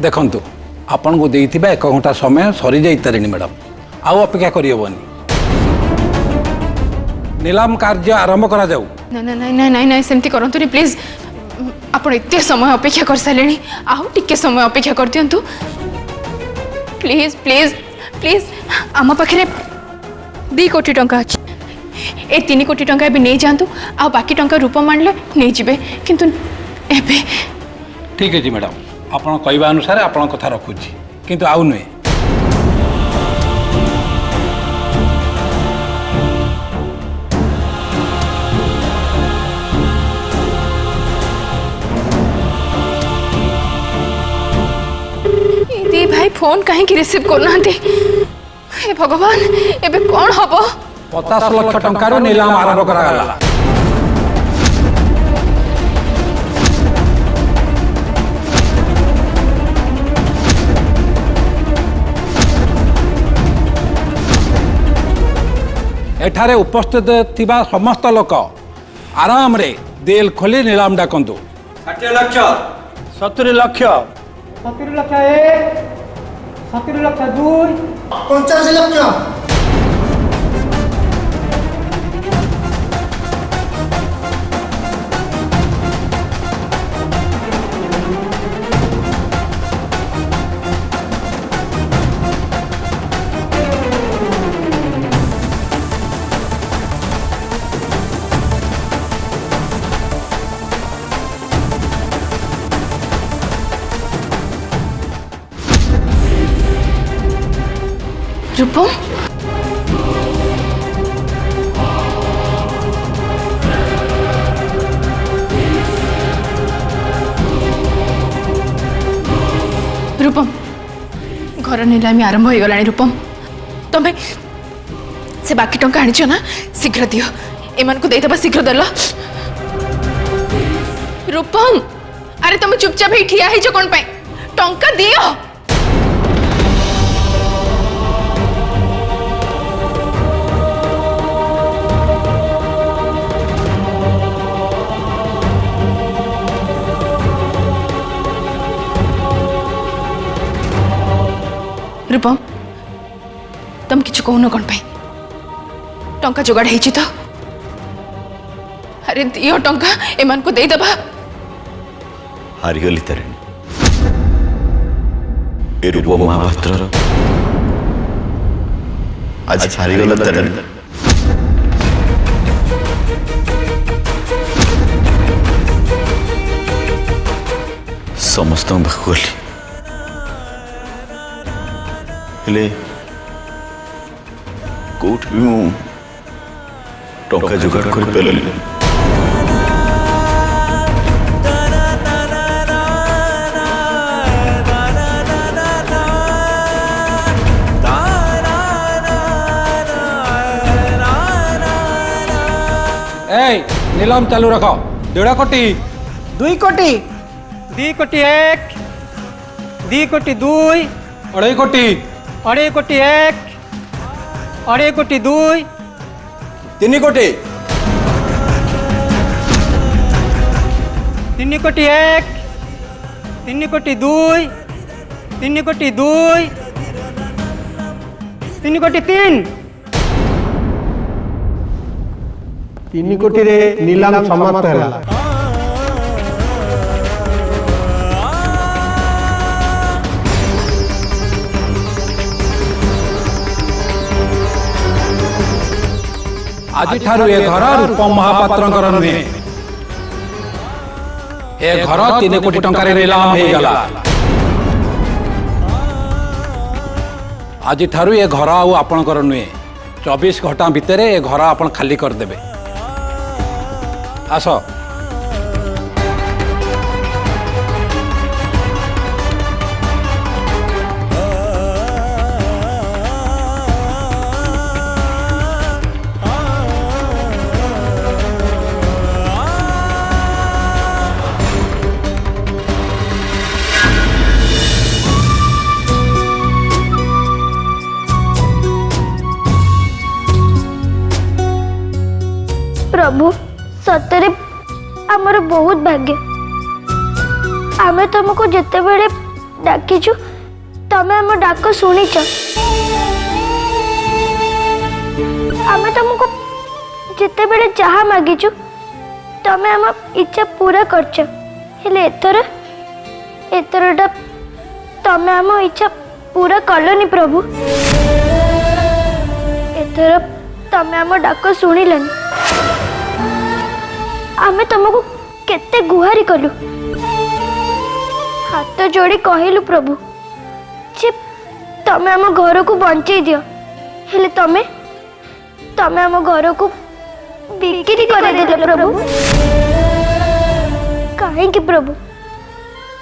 देखंतु आपन को देइथिबा 1 घंटा समय सरी जाई तारिणी मैडम आउ अपेक्षा करियबनी नीलाम कार्य आरंभ करा जाऊ ना ना नहीं नहीं नहीं नहीं सेमती करंतु नी प्लीज आपण एते समय अपेक्षा कर सालेनी आउ टिके समय अपेक्षा कर दियंतु प्लीज प्लीज प्लीज आम पाखे 2 कोटी टंका अछि ए 3 कोटी टंका भी नहीं जातु आ बाकी टंका रूप मानले नहीं जिबे किंतु एबे ठीक है मैडम आपन कहवा अनुसार आपन कथा रखुची किंतु आउ नुए दी भाई फोन कहीं रिसीव करना हे भगवान एबे कौन हबो 50 लाख टंकार नीलाम आरंभ करागला एठारे उपस्थित थिबा समस्त लोक आराम रे दिल खोली नीलाम डाकंतु 60 लाख 70 लाख 70 लाख 1 70 लाख 2 50 लाख रूपम रूपम घर नीलामी आरंभ हो गलानी रूपम तमें से बाकी टंका आनिछ ना शीघ्र दियो एमान को देदबा शीघ्र देलो रूपम अरे तुम चुपचाप ही ठिया ही जो कोन पाए टंका दियो रूपम तुम किछु कहून कौन पाई टंका जोगाड़ है तो अरे दियो टंका एमान को दे दबा हारिगली तारिणी ए रूप महापात्र आज हारिगला तारिणी समस्त गली हेले कोट भी मु टंका जुगाड़ कर पेलली नीलाम चालू रख 1.5 कोटी 2 कोटी 2 कोटी 1 2 कोटी 2 2.5 कोटी 2.5 कोटी 1 2.5 कोटी 2 3 कोटी 3 कोटी 1 3 कोटी 2 3 कोटी 2 3 कोटी 3 3 कोटी रे नीलाम समाप्त हैला आज ठारू ए घर रूपम महापात्र नुहे ए घर 3 कोटी टंकार नीलाम हो गला आज ठारू ए घर आउ आपणकर नुहे 24 घंटा भितर ए घर आपण खाली करदेबे आस प्रभु सतरे आमर बहुत भाग्य आमे तुमको जिते बेले डाकिचु तमे आम डाक शुणिच आमे तुमको जिते बेले जहा मागिचु तमे आम इच्छा पूरा करछ हेले एथरटा तमे आम इच्छा पूरा कलनी प्रभु एथर तमे आम डाक शुणिलनी आमे तुमको केते गुहारी कलु हाथ जोड़ी कहलु प्रभु जे तमे आम घर को बंचे दियो हेले तमे आम घर को बिक्री कर देले प्रभु काहे प्रभु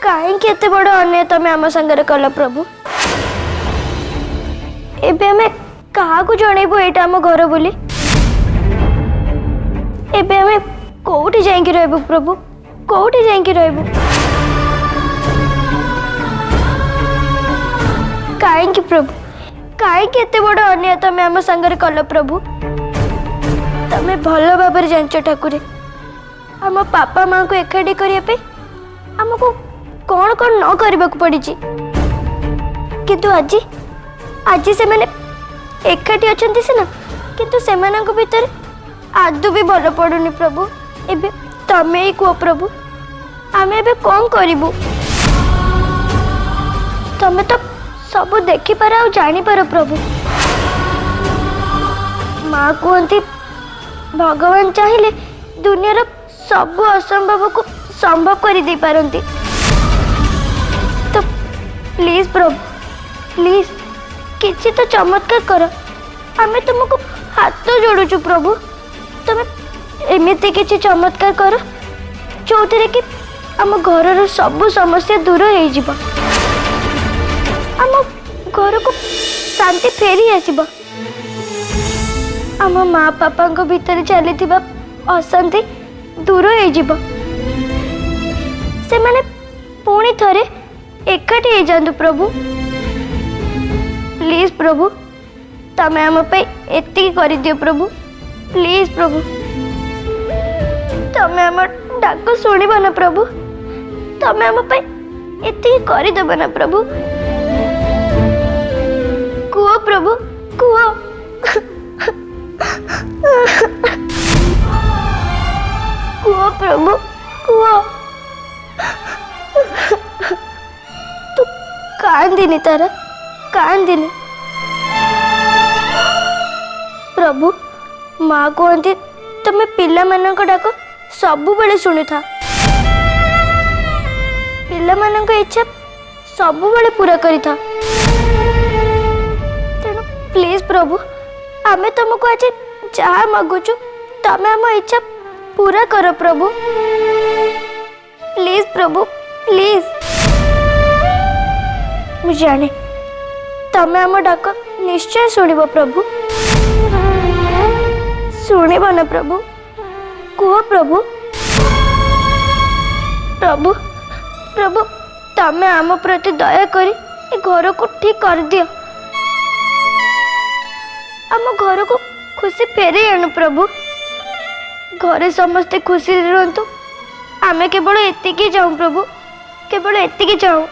काहे एते बड़ अन्याय तमे आम संगे कल प्रभु एबे हमें कहा को जणेबो एटा आम घर बोली एबे हमें कोठी जाइके रहबो प्रभु कोठी जाइके रहबो काहे प्रभु काहे एते बड़ अन्याय तमे आम संगे कल प्रभु तमे भल भाବରେ जांच ठाकुरे आम पापा माँ को एकाठी करने आमको कौन कौन न करने को पड़ी किंतु आज आज से मैंने एकाठी अच्छा सीना किंतु से भीतर आदु भी भल पड़ुनी प्रभु एबे तमे ही कह प्रभु आमे एबे कौन करिबु तमे तो सब देखी पार आ जानी पार प्रभु माँ कहती भगवान चाहिए दुनियार सब असंभव को संभव कर दे पारंती तो प्लीज प्रभु प्लीज किसी तो चमत्कार कर आमे तुमको हाथ जोड़ुचु प्रभु तुम एमती किसी चमत्कार कर जो कि आम घर सब समस्या दूर हो जीव आम घर को शांति फेरी आसब आम माँ पापा भीतर चली अशांति दूर हो जीव से माने पुणी थरे एकाठी हो जातु प्रभु प्लीज प्रभु तमे आम एति कर दियो प्रभु प्लीज प्रभु तमे आम डाक शुणव ना प्रभु तमे आम एति करदेव ना प्रभु कुह प्रभु कुह कुह प्रभु कुह तू कांदिनी तारा कांदिनी प्रभु माँ कहती तुम्हें पिला मानक डाक सबु बेले शुणी था पिला मानक इच्छा सबु बेले पूरा करी था तेणु प्लीज प्रभु आमे तुमको आज जहाँ मागुचु तमे आम इच्छा पूरा कर प्रभु प्लीज प्रभु प्लीज मुझे जाने तमे आम डाक निश्चय शुणव प्रभु शुणव ना प्रभु कह प्रभु प्रभु प्रभु तमे आम प्रति दया करी ए घर को ठीक कर दियो आम घर को खुशी फेरे आनु प्रभु घरे समस्ते खुशी रुहतु आमे केवल एतिकी जाऊं प्रभु केवल एतिकी जाऊं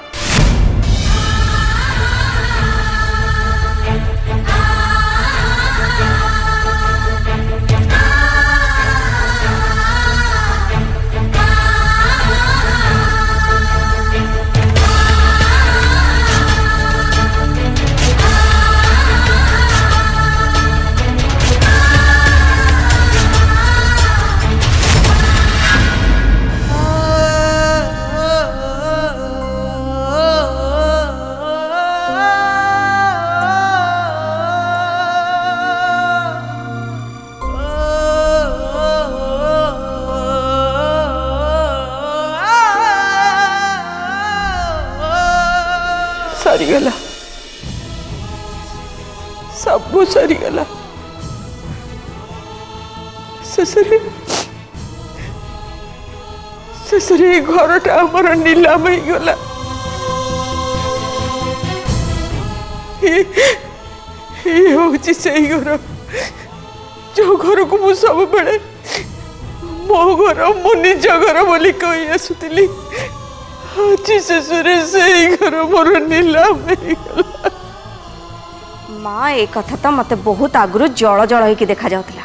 सरीगला सबू सरीगला शेषरे शेषरे घरटा आमर नीलाम हो गला हूँ से घर जो घर को मु सब बेले मो घर मो निज घर बोली कही आसुली आज शेषे से घर मोर नीलाम ହେଇଗଲା। माँ ए कथा तो मते बहुत आगु जल जल होगी देखा जाउतला।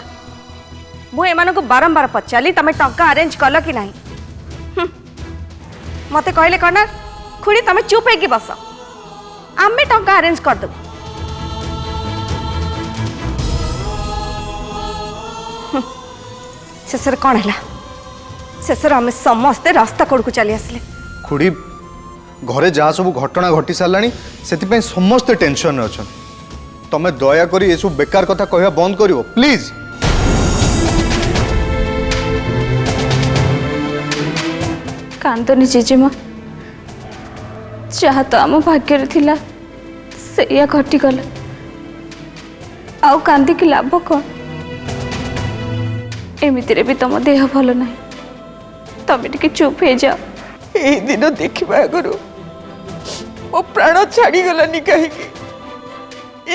मु एमानकु बारंबार पचाली तमे टंका अरेंज कल कि नहीं। मते कहले कना खुड़ी तमे चुप है कि बस आमे टंका अरेंज कर दो। शेष कौन है शेष आम समस्ते रास्ता कड़ को चली आसले। खुड़ी घरे जहाँ सब घटना घटी सारा से समस्ते टेंशन अच्छा तमें दया करी ये सब बेकार कथा कहवा बंद करिवो प्लीज। कांदनी जेजेमा जहाँ तो आम भाग्य थिला से घटीगला आउ कांदी की लाभ कौन। एमितिरे भी तुम देह भल ना तमें टिके चुप हो जाओ। ए दिन देखा आगु मो प्राण छाड़ी गलानी कहीं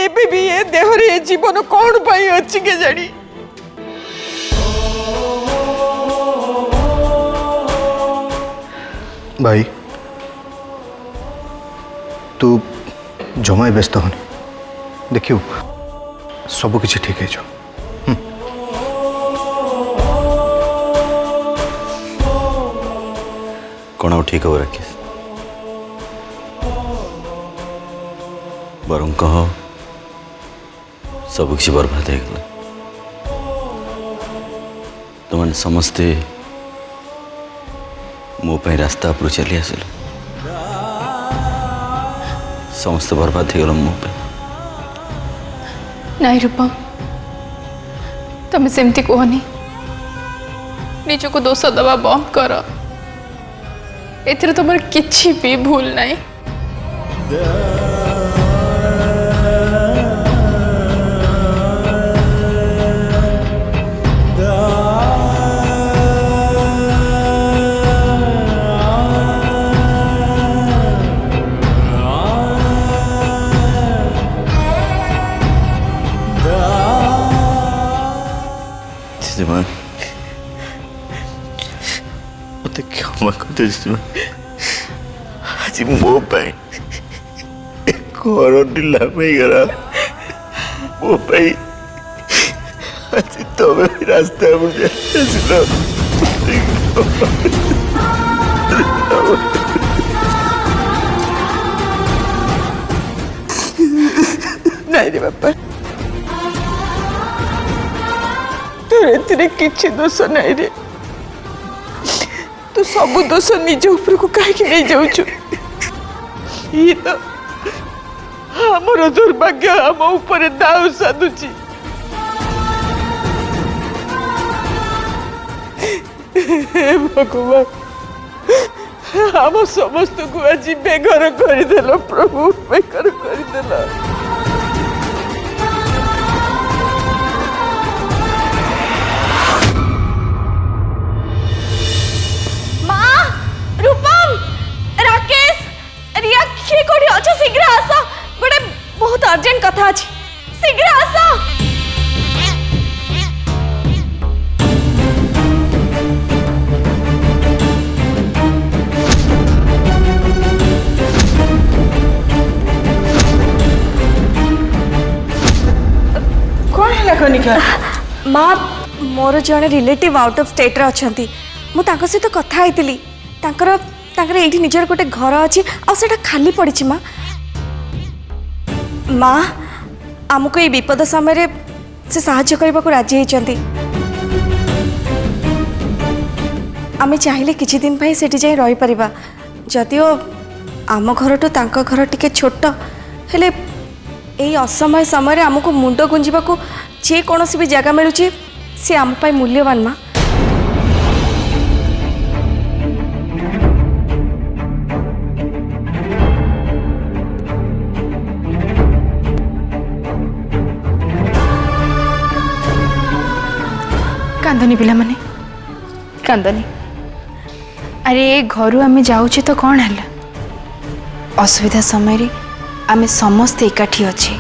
एबे भी ए देहरे ए जीवन कौन पाई अच्छी के जानी। भाई तू जमा व्यस्त होनी देखियो सब किसी ठीक है जो। कौन आउ ठीक हो राकेश बरं कह सब किसी बर्बाद हो गला। तुम समस्ते मो पे रास्ता उपर चली आसल समस्त बर्बाद हो गल मो पे। नहीं रूपम तुम सेमती कहनी निज को दोष दबा बंद कर। एथिरे तुम किछि भी भूल नहीं। मत क्षमा कर आज मो घर ढिलाम गला मो आज तुम भी रास्ता नहीं रे बापा तोर ए किछि दोष नहीं रे। तू सब दोष निज ऊपर को कहीं नहीं जाऊछु। ये तो हमर दुर्भाग्य हम ऊपर दाव साधुची। भगवान हम समस्त को आज बेघर करदेल प्रभु बेघर करदेल। शीघ्र आस गोटे बहुत अर्जेंट कथा अच्छी शीघ्र आस। कौन है कनिका? माँ मोर जड़े रिलेटिव आउट ऑफ स्टेट रे अछंती मु ताको सहित कथा हैतिली तांकर एठी निजर गोटे घर अच्छी आ सेटा खाली पड़ी। माँ आमको ये विपद समय से साहाय्य करने को राजी होती। आम चाहिए किछि दिन भाई सेठी जाई रही परिबा जदिओ आम घर टू तांका घर टिके छोट हेले एई असमय समय आमको मुंड गुंजिबा को जे कोनोसी भी जगह मिलू सी आम पाई मूल्यवान। माँ कांदनी पिला माने कांदनी। अरे घर आम जाऊे तो कौन है असुविधा समय आम समस्ते एकाठी अच्छे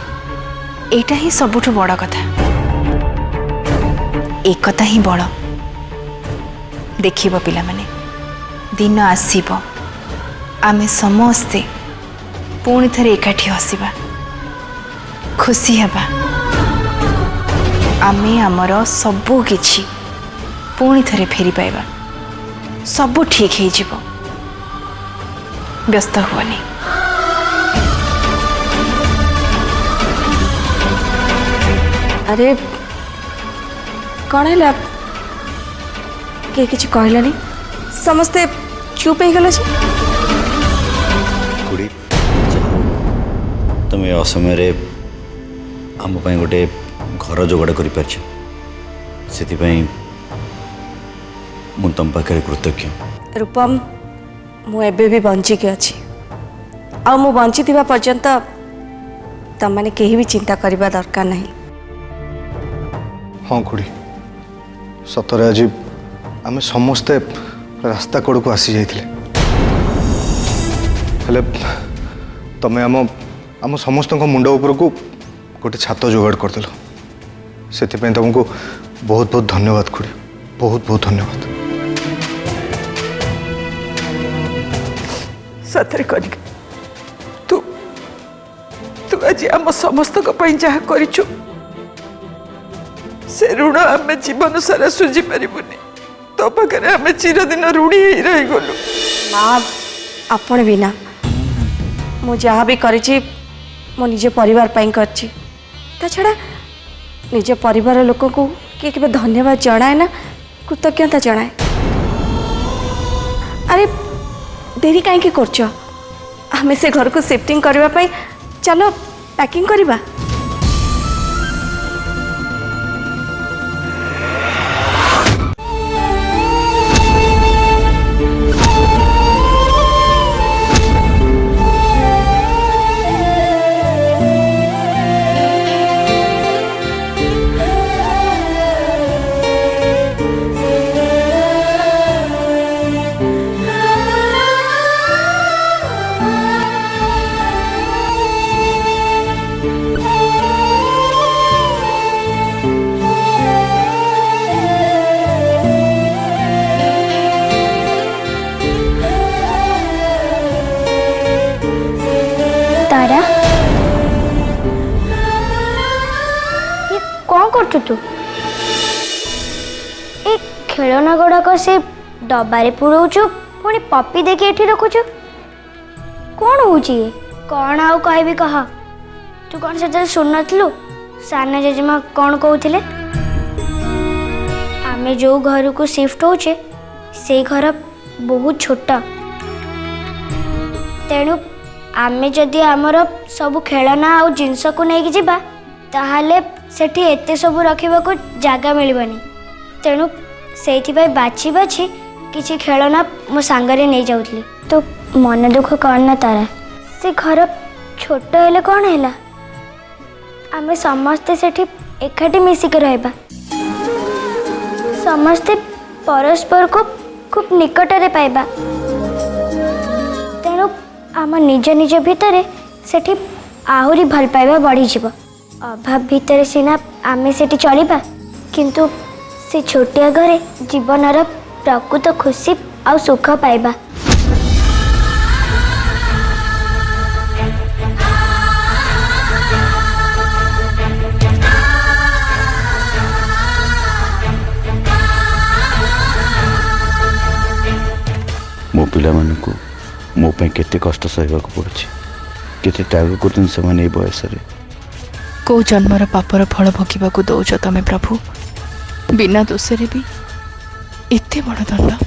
एटा ही सबुठ बड़ कथा। एकता ही बड़ देखिब पिला माने दिन आसीब आमे समस्ते पुणी थरे एकाठी हसिबा खुशी हबा आमे आमर सबू किछि पुणी थरे फेरी पाइबा सबू ठीक है जीव व्यस्त हुआनी अरे कौन है किए किसी कहलानी समस्ते चुप हो गल खुड़ी तुम ए असमय आम गोटे घर जोगाड़ कर तुम पाखे कृतज्ञ रूपम मु एबे भी बंचिकी अच्छी आ मु बंची थिबा पर्यंत तुम मैंने कहीं भी चिंता करने दरकार नहीं। हाँ खुड़ी सतरे आज आम समस्ते रास्ता कड़ को आसी जाइए तमें आम समस्त मुंड उपर को गोटे छात जोगाड़ करदेल से तुमको बहुत बहुत धन्यवाद खुड़ी बहुत बहुत धन्यवाद। सतरे कनिका तू तू आज आम समस्त जहाँ करिछु से ऋण आम जीवन सारा सुझी पारिबुनी तो पाखे आम चिरदिन ऋणी ही रही गलु। माँ आपण बिना मु जहाँ भी करिछि मो निज परिवार पाई करछि ता छड़ा निज परिवार लोक को किए केबे धन्यवाद जनाए ना कृतज्ञता जनाए। अरे देरी कहीं करछ आमे से घर को शिफ्टिंग करबा पई चलो पैकिंग करबा। तारा ये कौन करछु तू ए खेलना गुड़ाक से डबारे पुरौछु पुणी पपी देखी एठी रखुछु कौन होची ये कौन आउ कहबी कह तू कौन से सुन नथलु साना जेजेमा कौन कहउथिले आमे जो घर को शिफ्ट होचे से घर बहुत छोटा तेणु आमे जदि आमर सब खेलना आउ जिनस को लेकिन जीवा ताहाले सेठी एते सब रखा को जगह मिलबनी तेणु से बाछी बाछी किसी खेलना मो सांगरे नहीं जाऊली तो मन दुख कौन ना तारा से घर छोट हेले कौन है आमे समस्ते सेठी एकाठी मिसिक रहबा समस्ते परस्पर को खूब निकटरे पाइबा तेणु आम निज निज भितर सेठी आहुरी भल पाइबा बढ़ी जीव अभाव भितर सिना आमे सेठी चलिबा किंतु से छोटिया घरे जीवनर प्रकृत खुशी आ सुख पाइबा। मो पिला मानकु मो पे केते कष्ट सहबा को पड़छि केते त्याग करतन से माने बयस रे को जन्मर पापर फल भोगिबा को दौच तमे प्रभु बिना दोषरे भी एते बड़ दंड।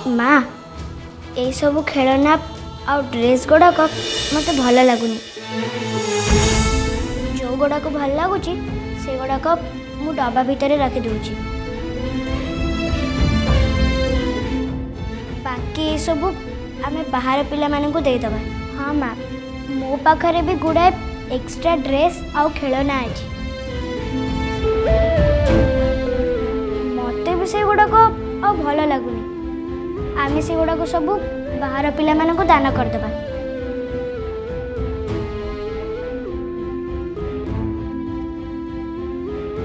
माँ ये सब खेलना आउ ड्रेस गुड़ाक मत भल लगुनि जो गुड़ाक भल लगुच से गुड़ाक मु डब्बा भितर रखी दूची बाकी सब आमे बाहर पिला मानकु दे दबा। हाँ मैम मो पाखरे भी गुड़ाए एक्स्ट्रा ड्रेस आउ खेलना अछि मते भी से गुड़ाक आ भल लगुनि आमे से गुड़ाक सब बाहर पिला मानकु दान कर दबा।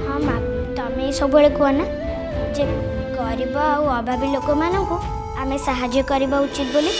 हाँ मैम तमे सब कहना जे गरीब आ अभावी लोक मानकु आमे साहाय्य करबा उचित बोली।